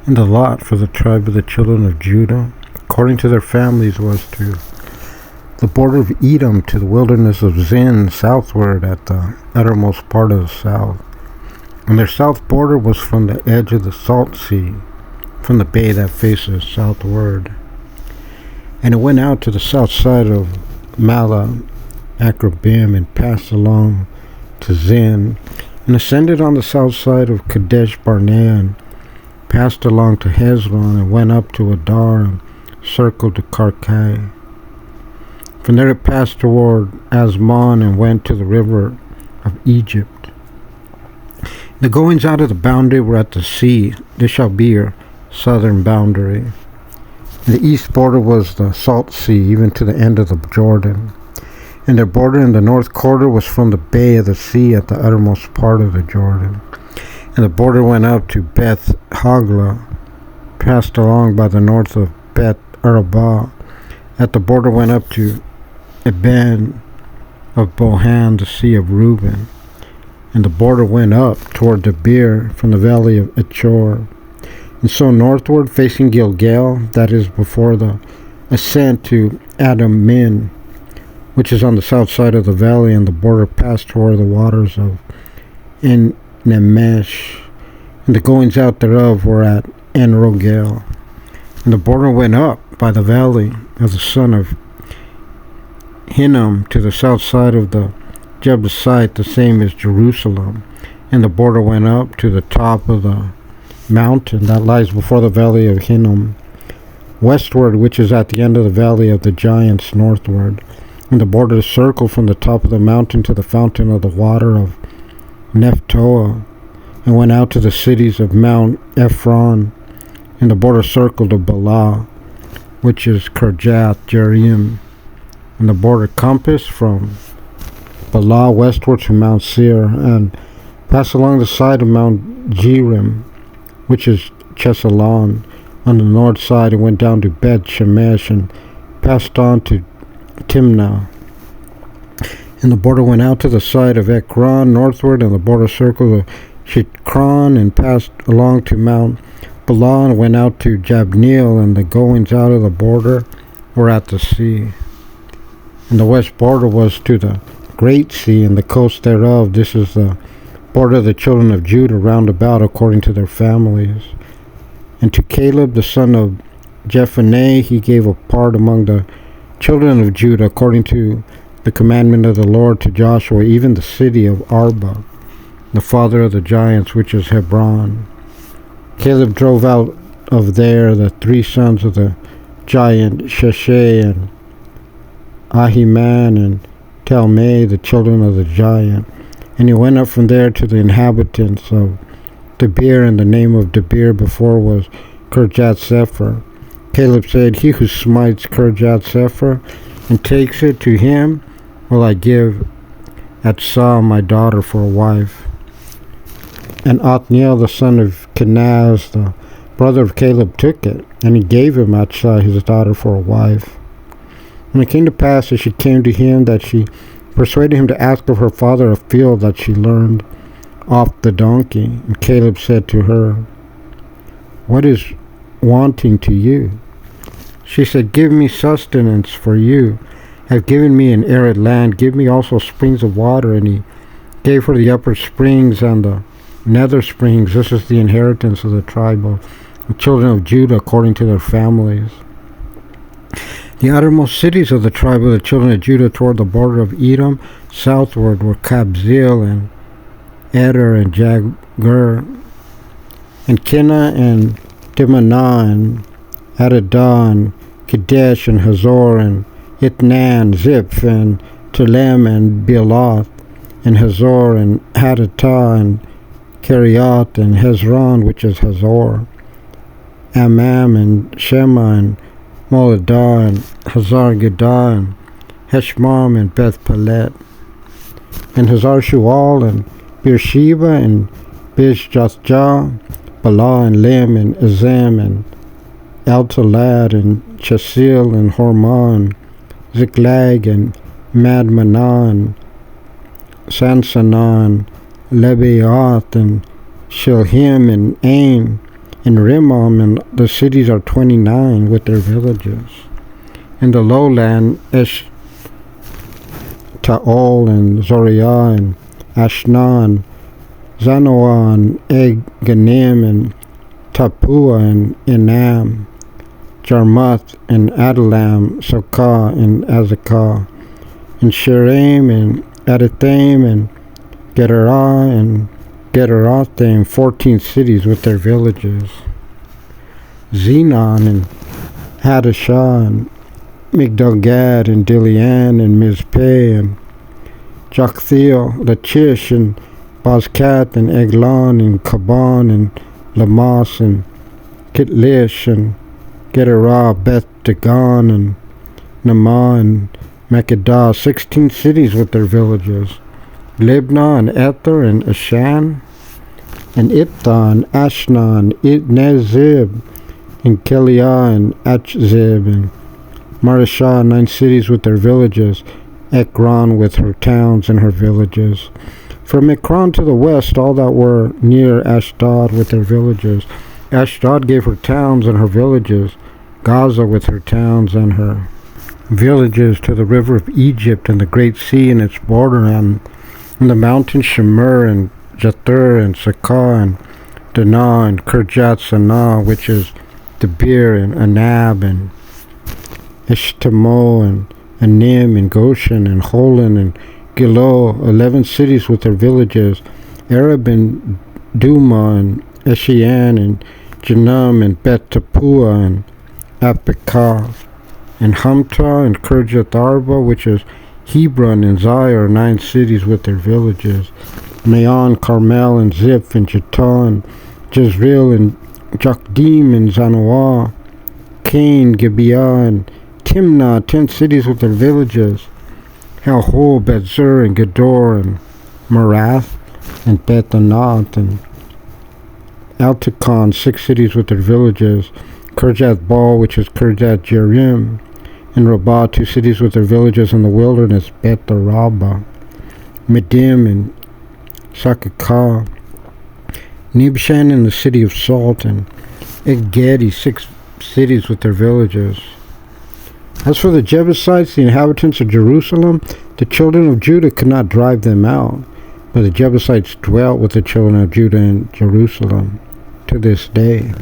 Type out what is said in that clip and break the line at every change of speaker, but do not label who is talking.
And the lot for the tribe of the children of Judah, according to their families, was to the border of Edom, to the wilderness of Zin, southward at the uttermost part of the south. And their south border was from the edge of the Salt Sea, from the bay that faces southward. And it went out to the south side of Mala, Akrabim, and passed along to Zin, and ascended on the south side of Kadesh Barnea, and passed along to Hezron, and went up to Adar, and circled to Karkai. From there it passed toward Asmon, and went to the river of Egypt. The goings out of the boundary were at the sea. This shall be your southern boundary. And the east border was the Salt Sea, even to the end of the Jordan. And their border in the north quarter was from the bay of the sea at the uttermost part of the Jordan. And the border went up to Beth Hagla, passed along by the north of Beth Arabah. At the border went up to Eben of Bohan, the sea of Reuben. And the border went up toward Debir from the valley of Achor. And so northward, facing Gilgal, that is before the ascent to Adam Min, which is on the south side of the valley, and the border passed toward the waters of En Nemesh, and the goings out thereof were at En Rogel. And the border went up by the valley of the son of Hinnom to the south side of the Jebusites, the same as Jerusalem. And the border went up to the top of the mountain that lies before the valley of Hinnom, westward, which is at the end of the valley of the giants, northward. And the border circled from the top of the mountain to the fountain of the water of Nephtoah, and went out to the cities of Mount Ephron. And the border circled to Bala, which is Kirjath Jearim. And the border compassed from Bala westward to Mount Seir, and passed along the side of Mount Jearim, which is Chesalon, on the north side, and went down to Beth Shemesh, and passed on to Timnah. And the border went out to the side of Ekron northward, and the border circled Shikron, and passed along to Mount Bala, and went out to Jabneel, and the goings out of the border were at the sea. And the west border was to the great sea, and the coast thereof. This is the border of the children of Judah round about, according to their families. And to Caleb the son of Jephunneh he gave a part among the children of Judah, according to the commandment of the Lord to Joshua, even the city of Arba, the father of the giants, which is Hebron. Caleb drove out of there the three sons of the giant Sheshai, and Ahiman, and Talmai, the children of the giant. And he went up from there to the inhabitants of Debir, and the name of Debir before was Kirjath Sepher. Caleb said, He who smites Kirjath Sepher and takes it, to him will I give Atsah my daughter for a wife. And Othniel the son of Kenaz, the brother of Caleb, took it, and he gave him Atsah his daughter for a wife. And it came to pass, as she came to him, that she persuaded him to ask of her father a field that she learned off the donkey. And Caleb said to her, What is wanting to you? She said, Give me sustenance, for you have given me an arid land. Give me also springs of water. And he gave her the upper springs and the nether springs. This is the inheritance of the tribe of the children of Judah, according to their families. The uttermost cities of the tribe of the children of Judah toward the border of Edom southward were Kabzeel, and Eder, and Jagur, and Kinnah, and Timnah, and Adadah, and Kadesh, and Hazor, and Itnan, Ziph, and Telem, and Bealoth, and Hazor, and Hadattah, and Kiriath, and Hezron, which is Hazor, Amam, and Shema, and Moladah, and Hazar Gedah, and Heshmam, and Beth Pelet, and Hazar Shual, and Beersheba, and Bijjathjah, Bala, and Lim, and Azam, and Eltalad, and Chesil, and Hormah, and Ziklag, and Madmanah, and Sansanah, and Lebaoth, and Shilhim, and Ain, In Rimmon, and the cities are 29 with their villages. In the lowland, Eshtaol and Zoriah and Ashna and Zanoah and Ganim and Tapua and Enam, Jarmuth and Adullam, Sokah and Azekah, and Shiraim and Adathaim and Gederah and Gederothaim, 14 cities with their villages. Zenon and Hadashah and Migdalgad and Dilian and Mizpeh and Joktheel, Lachish and Bozkat and Eglon and Kaban and Lamas and Kitlish and Gederah, Beth Dagon and Namah and Makkedah, 16 cities with their villages. Libnah and Ether and Ashan and Iptah and Ashna and Nezib and Keliah and Achzib and Marishah, 9 cities with their villages. Ekron with her towns and her villages. From Ekron to the west, all that were near Ashdod with their villages. Ashdod gave her towns and her villages. Gaza with her towns and her villages to the river of Egypt and the great sea and its border, and the mountains Shemer and Jathur and Sakah and Danah and Kirjat Sanah, which is Debir and Anab and Eshtemo and Anim and Goshen and Holon and Gilo, 11 cities with their villages. Arab and Duma and Eshian and Janam and Bet Tapua and Apekah and Humta and Kirjath Arba, which is Hebron and Zair, 9 cities with their villages. Maon, Carmel and Ziph and Jetah and Jezreel and Jokdim and Zanoah, Cain, Gibeah and Timnah, 10 cities with their villages. Helhol, Betzur and Gedor and Marath and Beth-Anath and Altikon, 6 cities with their villages. Kirjath Baal, which is Kirjath Jearim, and Rabbah, 2 cities with their villages in the wilderness, Beth Arabah, Medim and Sakakah, Nibshan and the city of Salt, and Engedi, 6 cities with their villages. As for the Jebusites, the inhabitants of Jerusalem, the children of Judah could not drive them out, but the Jebusites dwelt with the children of Judah in Jerusalem to this day.